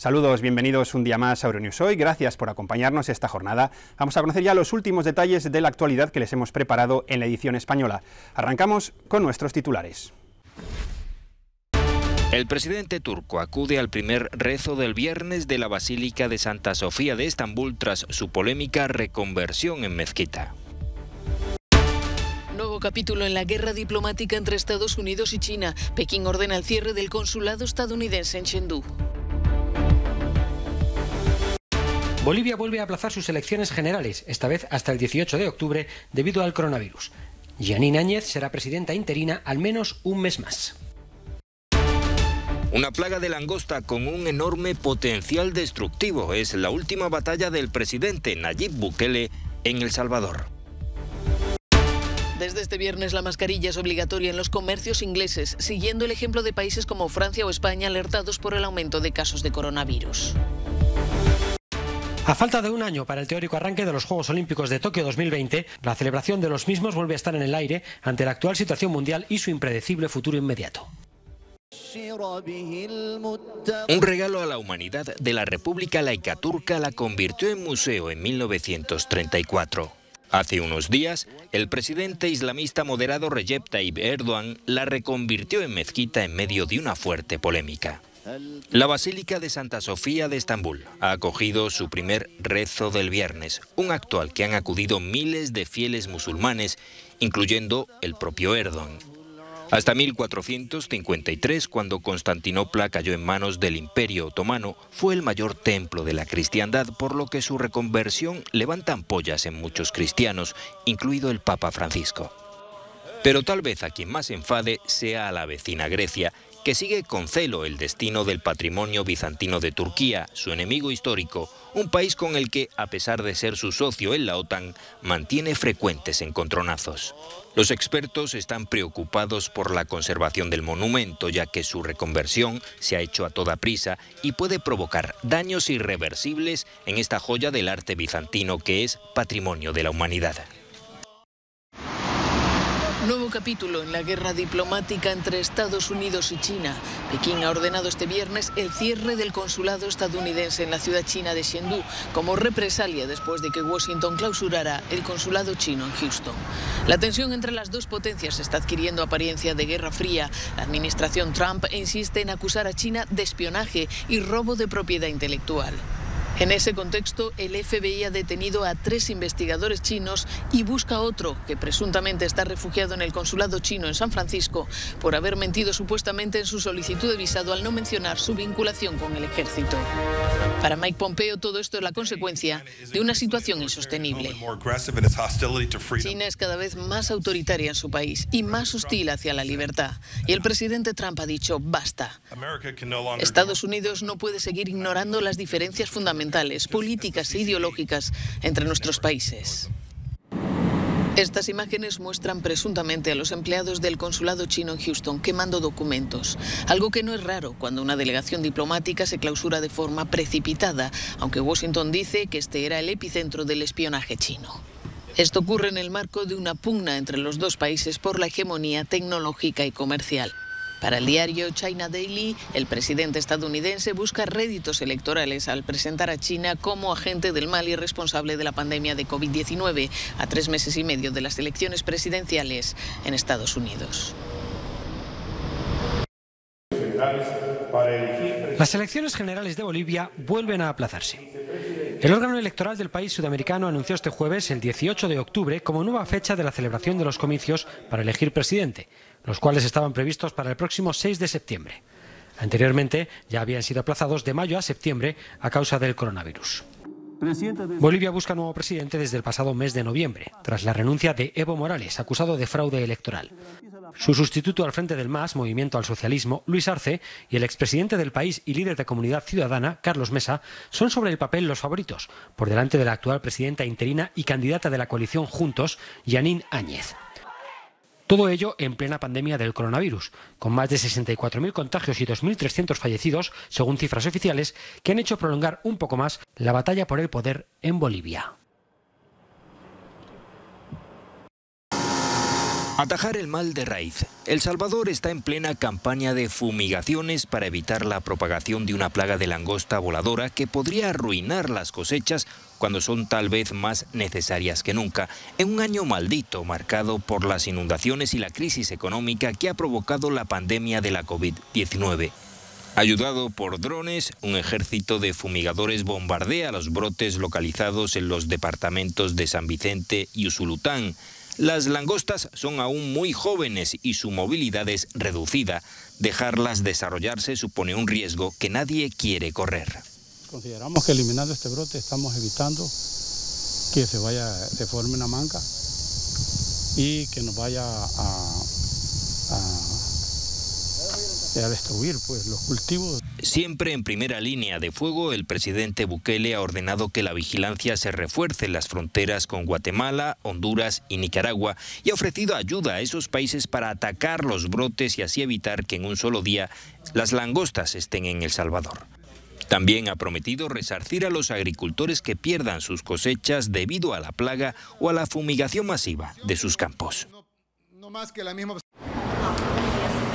Saludos, bienvenidos un día más a Euronews Hoy. Gracias por acompañarnos esta jornada. Vamos a conocer ya los últimos detalles de la actualidad que les hemos preparado en la edición española. Arrancamos con nuestros titulares. El presidente turco acude al primer rezo del viernes de la Basílica de Santa Sofía de Estambul tras su polémica reconversión en mezquita. Nuevo capítulo en la guerra diplomática entre Estados Unidos y China. Pekín ordena el cierre del consulado estadounidense en Chengdu. Bolivia vuelve a aplazar sus elecciones generales, esta vez hasta el 18 de octubre, debido al coronavirus. Jeanine Áñez será presidenta interina al menos un mes más. Una plaga de langosta con un enorme potencial destructivo es la última batalla del presidente Nayib Bukele en El Salvador. Desde este viernes la mascarilla es obligatoria en los comercios ingleses, siguiendo el ejemplo de países como Francia o España alertados por el aumento de casos de coronavirus. A falta de un año para el teórico arranque de los Juegos Olímpicos de Tokio 2020, la celebración de los mismos vuelve a estar en el aire ante la actual situación mundial y su impredecible futuro inmediato. Un regalo a la humanidad de la República Laica Turca la convirtió en museo en 1934. Hace unos días, el presidente islamista moderado Recep Tayyip Erdogan la reconvirtió en mezquita en medio de una fuerte polémica. La Basílica de Santa Sofía de Estambul ha acogido su primer rezo del viernes, un acto al que han acudido miles de fieles musulmanes, incluyendo el propio Erdogan. Hasta 1453, cuando Constantinopla cayó en manos del Imperio Otomano, fue el mayor templo de la cristiandad, por lo que su reconversión levanta ampollas en muchos cristianos, incluido el Papa Francisco. Pero tal vez a quien más enfade sea a la vecina Grecia, que sigue con celo el destino del patrimonio bizantino de Turquía, su enemigo histórico, un país con el que, a pesar de ser su socio en la OTAN, mantiene frecuentes encontronazos. Los expertos están preocupados por la conservación del monumento, ya que su reconversión se ha hecho a toda prisa y puede provocar daños irreversibles en esta joya del arte bizantino que es patrimonio de la humanidad. Nuevo capítulo en la guerra diplomática entre Estados Unidos y China. Pekín ha ordenado este viernes el cierre del consulado estadounidense en la ciudad china de Chengdu como represalia después de que Washington clausurara el consulado chino en Houston. La tensión entre las dos potencias está adquiriendo apariencia de guerra fría. La administración Trump insiste en acusar a China de espionaje y robo de propiedad intelectual. En ese contexto, el FBI ha detenido a 3 investigadores chinos y busca a otro que presuntamente está refugiado en el consulado chino en San Francisco por haber mentido supuestamente en su solicitud de visado al no mencionar su vinculación con el ejército. Para Mike Pompeo, todo esto es la consecuencia de una situación insostenible. China es cada vez más autoritaria en su país y más hostil hacia la libertad. Y el presidente Trump ha dicho basta. Estados Unidos no puede seguir ignorando las diferencias fundamentales, políticas e ideológicas entre nuestros países. Estas imágenes muestran presuntamente a los empleados del consulado chino en Houston quemando documentos, algo que no es raro cuando una delegación diplomática se clausura de forma precipitada, aunque Washington dice que este era el epicentro del espionaje chino. Esto ocurre en el marco de una pugna entre los dos países por la hegemonía tecnológica y comercial. Para el diario China Daily, el presidente estadounidense busca réditos electorales al presentar a China como agente del mal y responsable de la pandemia de COVID-19 a 3 meses y medio de las elecciones presidenciales en Estados Unidos. Las elecciones generales de Bolivia vuelven a aplazarse. El órgano electoral del país sudamericano anunció este jueves, el 18 de octubre, como nueva fecha de la celebración de los comicios para elegir presidente, los cuales estaban previstos para el próximo 6 de septiembre. Anteriormente ya habían sido aplazados de mayo a septiembre a causa del coronavirus. Bolivia busca nuevo presidente desde el pasado mes de noviembre, tras la renuncia de Evo Morales, acusado de fraude electoral. Su sustituto al frente del MAS, Movimiento al Socialismo, Luis Arce, y el expresidente del país y líder de Comunidad Ciudadana, Carlos Mesa, son sobre el papel los favoritos, por delante de la actual presidenta interina y candidata de la coalición Juntos, Jeanine Áñez. Todo ello en plena pandemia del coronavirus, con más de 64.000 contagios y 2.300 fallecidos, según cifras oficiales, que han hecho prolongar un poco más la batalla por el poder en Bolivia. Atajar el mal de raíz. El Salvador está en plena campaña de fumigaciones para evitar la propagación de una plaga de langosta voladora que podría arruinar las cosechas cuando son tal vez más necesarias que nunca, en un año maldito marcado por las inundaciones y la crisis económica que ha provocado la pandemia de la COVID-19. Ayudado por drones, un ejército de fumigadores bombardea los brotes localizados en los departamentos de San Vicente y Usulután. Las langostas son aún muy jóvenes y su movilidad es reducida. Dejarlas desarrollarse supone un riesgo que nadie quiere correr. Consideramos que eliminando este brote estamos evitando que se forme una manca y que nos vaya a destruir pues, los cultivos. Siempre en primera línea de fuego, el presidente Bukele ha ordenado que la vigilancia se refuerce en las fronteras con Guatemala, Honduras y Nicaragua y ha ofrecido ayuda a esos países para atacar los brotes y así evitar que en un solo día las langostas estén en El Salvador. También ha prometido resarcir a los agricultores que pierdan sus cosechas debido a la plaga o a la fumigación masiva de sus campos.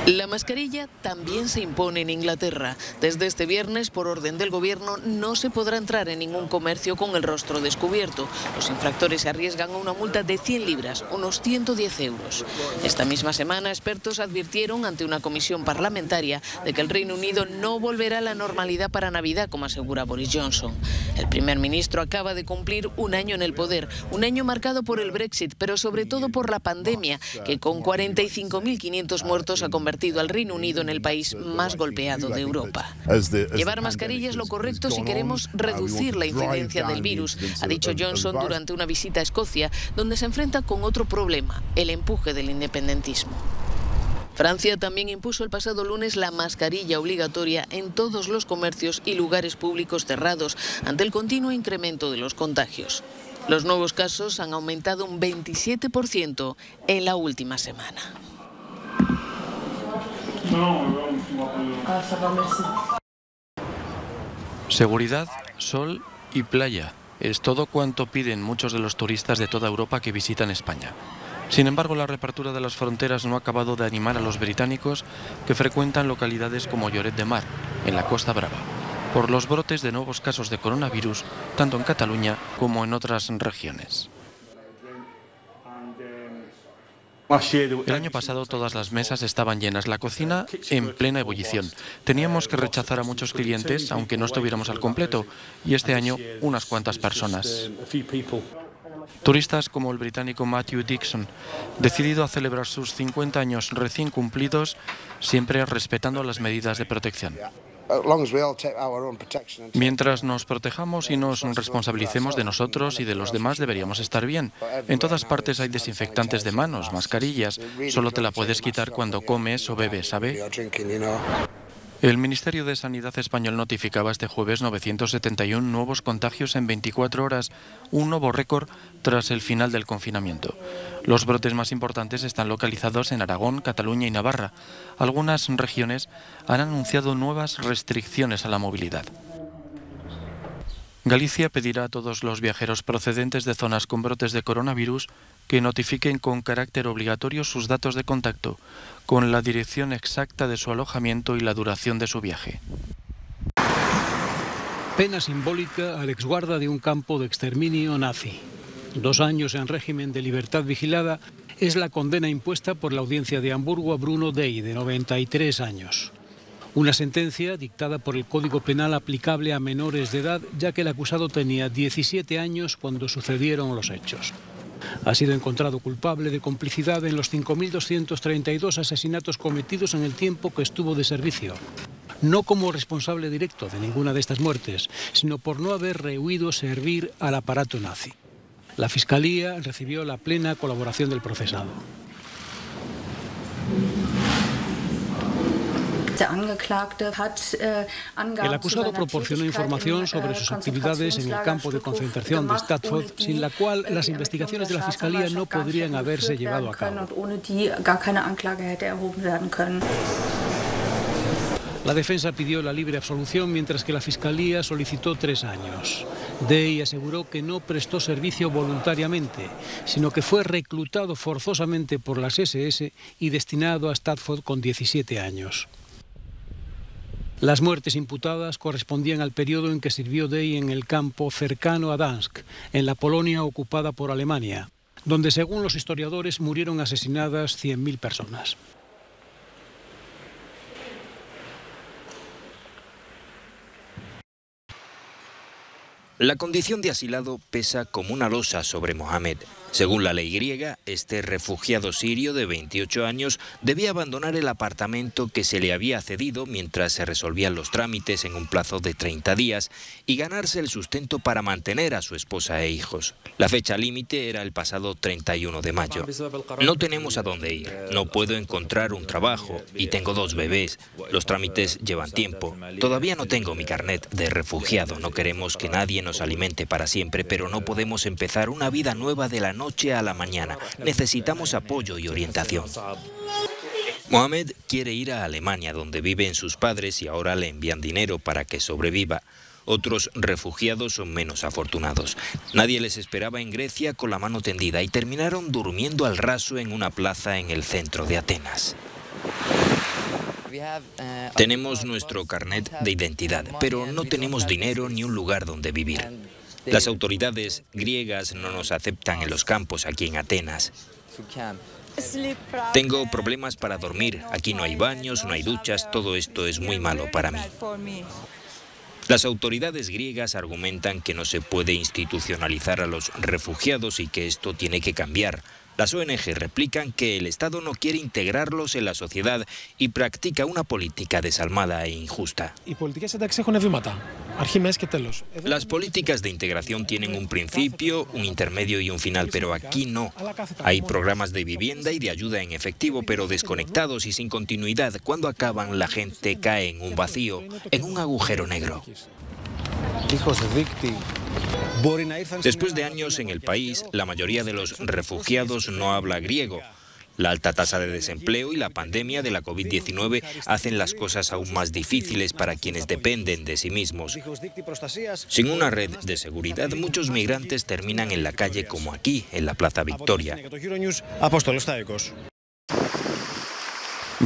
La mascarilla también se impone en Inglaterra. Desde este viernes, por orden del gobierno, no se podrá entrar en ningún comercio con el rostro descubierto. Los infractores se arriesgan a una multa de 100 libras, unos 110 euros. Esta misma semana, expertos advirtieron ante una comisión parlamentaria de que el Reino Unido no volverá a la normalidad para Navidad, como asegura Boris Johnson. El primer ministro acaba de cumplir un año en el poder, un año marcado por el Brexit, pero sobre todo por la pandemia, que con 45.500 muertos ha convertido al Reino Unido en el país más golpeado de Europa. Llevar mascarilla es lo correcto si queremos reducir la incidencia del virus, ha dicho Johnson durante una visita a Escocia, donde se enfrenta con otro problema, el empuje del independentismo. Francia también impuso el pasado lunes la mascarilla obligatoria en todos los comercios y lugares públicos cerrados ante el continuo incremento de los contagios. Los nuevos casos han aumentado un 27% en la última semana. Seguridad, sol y playa. Es todo cuanto piden muchos de los turistas de toda Europa que visitan España. Sin embargo, la reapertura de las fronteras no ha acabado de animar a los británicos que frecuentan localidades como Lloret de Mar, en la Costa Brava, por los brotes de nuevos casos de coronavirus, tanto en Cataluña como en otras regiones. El año pasado todas las mesas estaban llenas, la cocina en plena ebullición. Teníamos que rechazar a muchos clientes, aunque no estuviéramos al completo, y este año unas cuantas personas. Turistas como el británico Matthew Dixon, decidido a celebrar sus 50 años recién cumplidos, siempre respetando las medidas de protección. Mientras nos protejamos y nos responsabilicemos de nosotros y de los demás, deberíamos estar bien. En todas partes hay desinfectantes de manos, mascarillas. Solo te la puedes quitar cuando comes o bebes, ¿sabe? El Ministerio de Sanidad español notificaba este jueves 971 nuevos contagios en 24 horas, un nuevo récord tras el final del confinamiento. Los brotes más importantes están localizados en Aragón, Cataluña y Navarra. Algunas regiones han anunciado nuevas restricciones a la movilidad. Galicia pedirá a todos los viajeros procedentes de zonas con brotes de coronavirus que notifiquen con carácter obligatorio sus datos de contacto, con la dirección exacta de su alojamiento y la duración de su viaje. Pena simbólica al exguarda de un campo de exterminio nazi. 2 años en régimen de libertad vigilada es la condena impuesta por la audiencia de Hamburgo a Bruno Dey, de 93 años. Una sentencia dictada por el Código Penal aplicable a menores de edad, ya que el acusado tenía 17 años cuando sucedieron los hechos. Ha sido encontrado culpable de complicidad en los 5.232 asesinatos cometidos en el tiempo que estuvo de servicio. No como responsable directo de ninguna de estas muertes, sino por no haber rehuido servir al aparato nazi. La Fiscalía recibió la plena colaboración del procesado. El acusado proporcionó información sobre sus actividades en el campo de concentración de Stafford, sin la cual las investigaciones de la Fiscalía no podrían haberse llevado a cabo. La defensa pidió la libre absolución, mientras que la Fiscalía solicitó 3 años. Day aseguró que no prestó servicio voluntariamente, sino que fue reclutado forzosamente por las SS y destinado a Stafford con 17 años. Las muertes imputadas correspondían al periodo en que sirvió Day en el campo cercano a Dansk, en la Polonia ocupada por Alemania, donde según los historiadores murieron asesinadas 100.000 personas. La condición de asilado pesa como una losa sobre Mohamed. Según la ley griega, este refugiado sirio de 28 años debía abandonar el apartamento que se le había cedido mientras se resolvían los trámites en un plazo de 30 días y ganarse el sustento para mantener a su esposa e hijos. La fecha límite era el pasado 31 de mayo. No tenemos a dónde ir, no puedo encontrar un trabajo y tengo 2 bebés. Los trámites llevan tiempo. Todavía no tengo mi carnet de refugiado. No queremos que nadie nos alimente para siempre, pero no podemos empezar una vida nueva de la noche a la mañana. Necesitamos apoyo y orientación. Mohamed quiere ir a Alemania, donde viven sus padres y ahora le envían dinero para que sobreviva. Otros refugiados son menos afortunados. Nadie les esperaba en Grecia con la mano tendida y terminaron durmiendo al raso en una plaza en el centro de Atenas. Tenemos nuestro carnet de identidad, pero no tenemos dinero ni un lugar donde vivir. Las autoridades griegas no nos aceptan en los campos aquí en Atenas. Tengo problemas para dormir. Aquí no hay baños, no hay duchas. Todo esto es muy malo para mí. Las autoridades griegas argumentan que no se puede institucionalizar a los refugiados y que esto tiene que cambiar. Las ONG replican que el Estado no quiere integrarlos en la sociedad y practica una política desalmada e injusta. Las políticas de integración tienen un principio, un intermedio y un final, pero aquí no. Hay programas de vivienda y de ayuda en efectivo, pero desconectados y sin continuidad. Cuando acaban, la gente cae en un vacío, en un agujero negro. Después de años en el país, la mayoría de los refugiados no habla griego. La alta tasa de desempleo y la pandemia de la COVID-19 hacen las cosas aún más difíciles para quienes dependen de sí mismos. Sin una red de seguridad, muchos migrantes terminan en la calle como aquí, en la Plaza Victoria.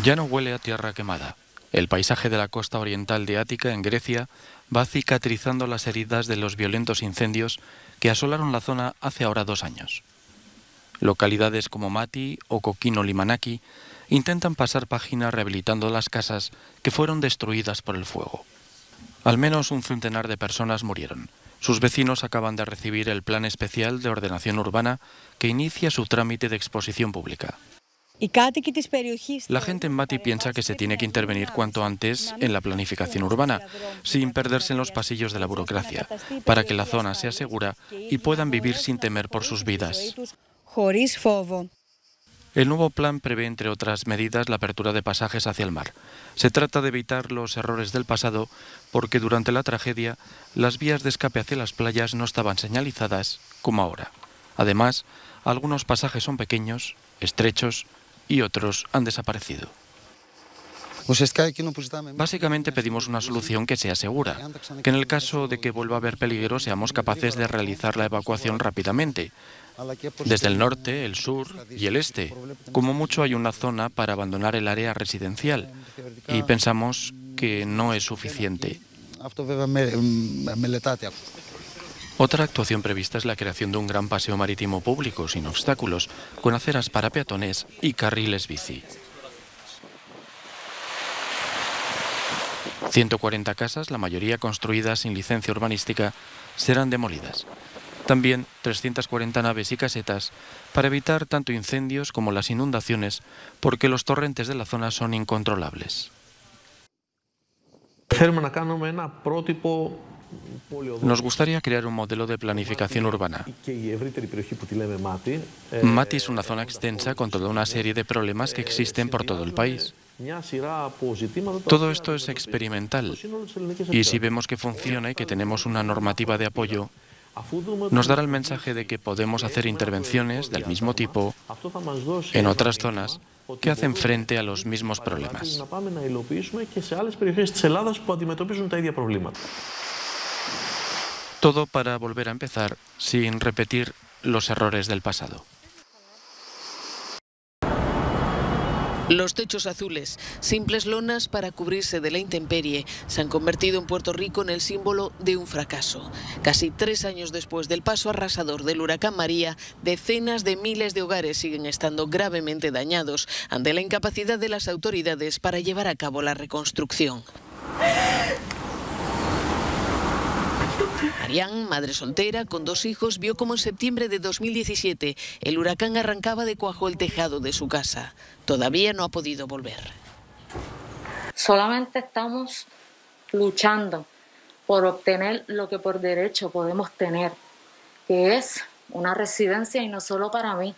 Ya no huele a tierra quemada. El paisaje de la costa oriental de Ática, en Grecia, va cicatrizando las heridas de los violentos incendios que asolaron la zona hace ahora 2 años. Localidades como Mati o Kokino Limanaki intentan pasar página rehabilitando las casas que fueron destruidas por el fuego. Al menos un centenar de personas murieron. Sus vecinos acaban de recibir el Plan Especial de Ordenación Urbana que inicia su trámite de exposición pública. La gente en Mati piensa que se tiene que intervenir cuanto antes en la planificación urbana, sin perderse en los pasillos de la burocracia, para que la zona sea segura y puedan vivir sin temer por sus vidas. El nuevo plan prevé, entre otras medidas, la apertura de pasajes hacia el mar. Se trata de evitar los errores del pasado porque durante la tragedia las vías de escape hacia las playas no estaban señalizadas como ahora. Además, algunos pasajes son pequeños, estrechos y otros han desaparecido. Básicamente pedimos una solución que sea segura, que en el caso de que vuelva a haber peligro seamos capaces de realizar la evacuación rápidamente, desde el norte, el sur y el este. Como mucho hay una zona para abandonar el área residencial y pensamos que no es suficiente. Otra actuación prevista es la creación de un gran paseo marítimo público sin obstáculos, con aceras para peatones y carriles bici. 140 casas, la mayoría construidas sin licencia urbanística, serán demolidas. También 340 naves y casetas para evitar tanto incendios como las inundaciones, porque los torrentes de la zona son incontrolables. Nos gustaría crear un modelo de planificación urbana. Mati es una zona extensa con toda una serie de problemas que existen por todo el país. Todo esto es experimental y si vemos que funciona y que tenemos una normativa de apoyo, nos dará el mensaje de que podemos hacer intervenciones del mismo tipo en otras zonas que hacen frente a los mismos problemas. Todo para volver a empezar sin repetir los errores del pasado. Los techos azules, simples lonas para cubrirse de la intemperie, se han convertido en Puerto Rico en el símbolo de un fracaso. Casi 3 años después del paso arrasador del huracán María, decenas de miles de hogares siguen estando gravemente dañados ante la incapacidad de las autoridades para llevar a cabo la reconstrucción. Marian, madre soltera, con 2 hijos, vio cómo en septiembre de 2017 el huracán arrancaba de cuajo el tejado de su casa. Todavía no ha podido volver. Solamente estamos luchando por obtener lo que por derecho podemos tener, que es una residencia, y no solo para mí,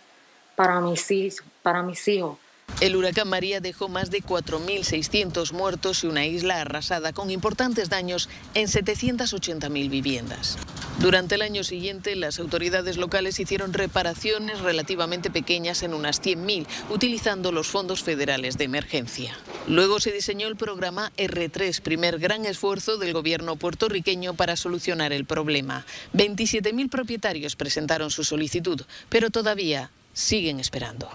para mis hijos. El huracán María dejó más de 4.600 muertos y una isla arrasada con importantes daños en 780.000 viviendas. Durante el año siguiente, las autoridades locales hicieron reparaciones relativamente pequeñas en unas 100.000, utilizando los fondos federales de emergencia. Luego se diseñó el programa R3, primer gran esfuerzo del gobierno puertorriqueño para solucionar el problema. 27.000 propietarios presentaron su solicitud, pero todavía siguen esperando.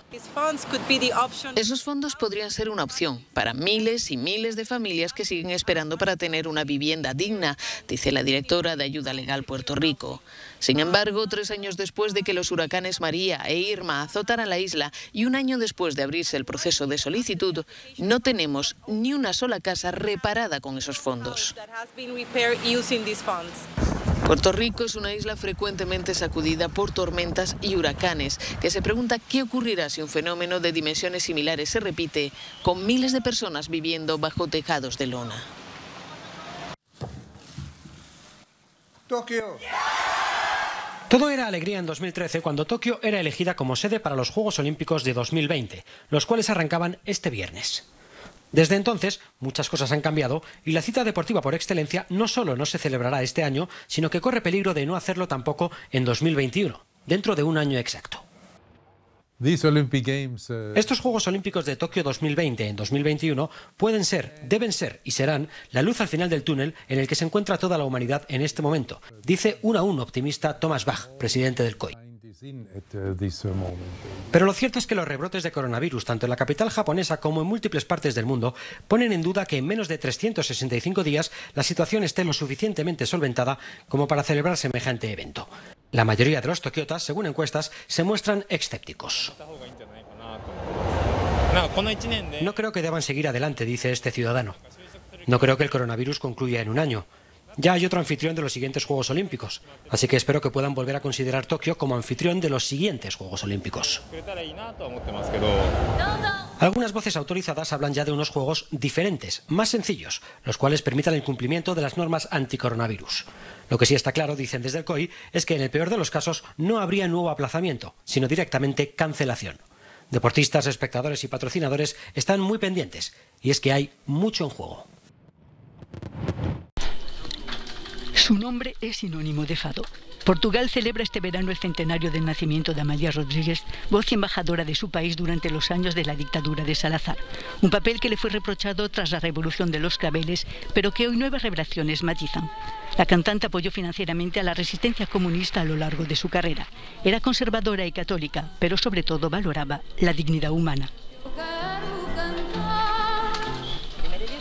Esos fondos podrían ser una opción para miles y miles de familias que siguen esperando para tener una vivienda digna, dice la directora de Ayuda Legal Puerto Rico. Sin embargo, 3 años después de que los huracanes María e Irma azotaran la isla y 1 año después de abrirse el proceso de solicitud, no tenemos ni una sola casa reparada con esos fondos. Puerto Rico es una isla frecuentemente sacudida por tormentas y huracanes, que se pregunta qué ocurrirá si un fenómeno de dimensiones similares se repite, con miles de personas viviendo bajo tejados de lona. Tokio. Todo era alegría en 2013 cuando Tokio era elegida como sede para los Juegos Olímpicos de 2020, los cuales arrancaban este viernes. Desde entonces, muchas cosas han cambiado y la cita deportiva por excelencia no solo no se celebrará este año, sino que corre peligro de no hacerlo tampoco en 2021, dentro de 1 año exacto. Estos Juegos Olímpicos de Tokio 2020 en 2021 pueden ser, deben ser y serán la luz al final del túnel en el que se encuentra toda la humanidad en este momento, dice un aún optimista Thomas Bach, presidente del COI. Pero lo cierto es que los rebrotes de coronavirus, tanto en la capital japonesa como en múltiples partes del mundo, ponen en duda que en menos de 365 días la situación esté lo suficientemente solventada como para celebrar semejante evento. La mayoría de los tokiotas, según encuestas, se muestran escépticos. No creo que deban seguir adelante, dice este ciudadano. No creo que el coronavirus concluya en 1 año. Ya hay otro anfitrión de los siguientes Juegos Olímpicos, así que espero que puedan volver a considerar Tokio como anfitrión de los siguientes Juegos Olímpicos. Algunas voces autorizadas hablan ya de unos juegos diferentes, más sencillos, los cuales permitan el cumplimiento de las normas anticoronavirus. Lo que sí está claro, dicen desde el COI, es que en el peor de los casos no habría nuevo aplazamiento, sino directamente cancelación. Deportistas, espectadores y patrocinadores están muy pendientes, y es que hay mucho en juego. Su nombre es sinónimo de fado. Portugal celebra este verano el centenario del nacimiento de Amália Rodríguez, voz y embajadora de su país durante los años de la dictadura de Salazar. Un papel que le fue reprochado tras la revolución de los claveles, pero que hoy nuevas revelaciones matizan. La cantante apoyó financieramente a la resistencia comunista a lo largo de su carrera. Era conservadora y católica, pero sobre todo valoraba la dignidad humana.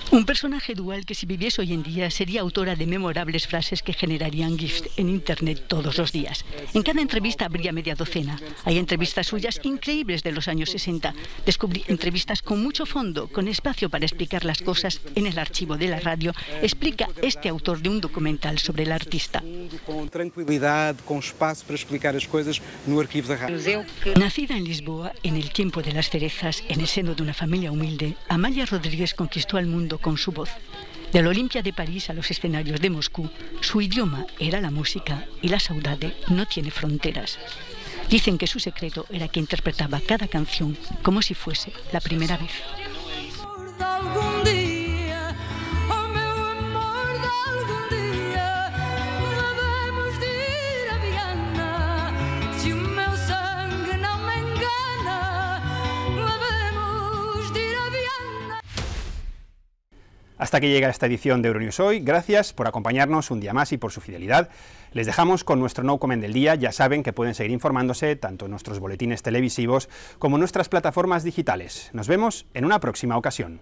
Un personaje dual que si viviese hoy en día sería autora de memorables frases que generarían GIFs en Internet todos los días. En cada entrevista habría media docena. Hay entrevistas suyas increíbles de los años 60. Descubrí entrevistas con mucho fondo, con espacio para explicar las cosas en el archivo de la radio, explica este autor de un documental sobre el artista. Con tranquilidad, con espacio para explicar las cosas no archivo de radio. Nacida en Lisboa, en el tiempo de las cerezas, en el seno de una familia humilde, Amália Rodríguez conquistó al mundo con su voz. De la Olimpia de París a los escenarios de Moscú, su idioma era la música y la saudade no tiene fronteras. Dicen que su secreto era que interpretaba cada canción como si fuese la primera vez. Hasta que llega esta edición de Euronews Hoy, gracias por acompañarnos un día más y por su fidelidad. Les dejamos con nuestro No Comment del día. Ya saben que pueden seguir informándose tanto en nuestros boletines televisivos como en nuestras plataformas digitales. Nos vemos en una próxima ocasión.